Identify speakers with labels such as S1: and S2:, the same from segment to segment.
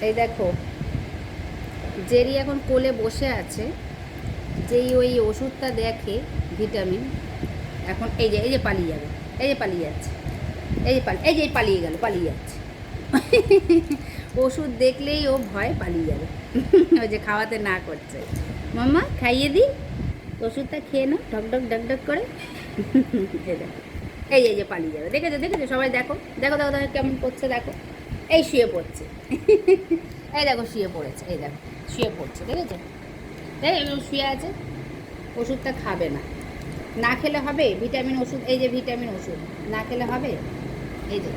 S1: এই দেখো, জেরি এখন কোলে বসে আছে। যেই ওই ওষুধটা দেখে ভিটামিন, এখন এই যে পালিয়ে যাবে, এই যে পালিয়ে যাচ্ছে, এই যে পালিয়ে গেল, পালিয়ে যাচ্ছে। ওষুধ দেখলেই ও ভয় পালিয়ে যাবে। ওই যে খাওয়াতে না করছে, মাম্মা খাইয়ে দিই, ওষুধটা খেয়ে নাও, ঢক ঢক ঢক ঢক করে। এই দেখো, এই যে পালিয়ে যাবে, দেখেছো দেখেছো সবাই, দেখো দেখো দেখো দেখো কেমন করছে, দেখো এই শুয়ে পড়ছে। এই দেখো শুয়ে পড়েছে, এই দেখো শুয়ে পড়ছে, দেখেছো, দেখো শুয়ে আছে। ওষুধটা খাবে না, না খেলে হবে ভিটামিন ওষুধ, এই যে ভিটামিন ওষুধ না খেলে হবে। এই যে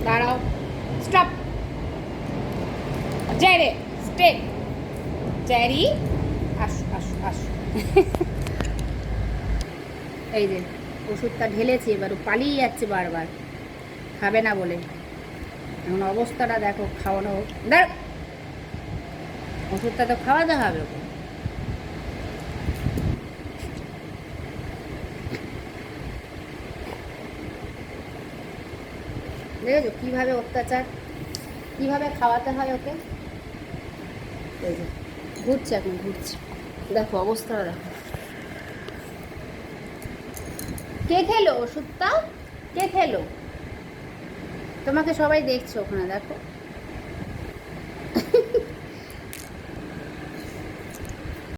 S1: দাঁড়াও, স্টপ, জেরে স্টে, জেরি আসো আসো আসো। এই যে ওষুধটা ঢেলেছি, এবার পালিয়ে যাচ্ছে বারবার, খাবে না বলে। এখন অবস্থাটা দেখো, খাওয়ানো দেখ, ওষুধটা তো খাওয়াতে হবে ওকে। দেখেছো কীভাবে অত্যাচার, কীভাবে খাওয়াতে হয় ওকে। এই যে ঘুরছে, এখন ঘুরছে, দেখো অবস্থাটা দেখো। কে খেলো ওষুধটা, কে খেলো? তোমাকে সবাই দেখছো ওখানে, দেখো।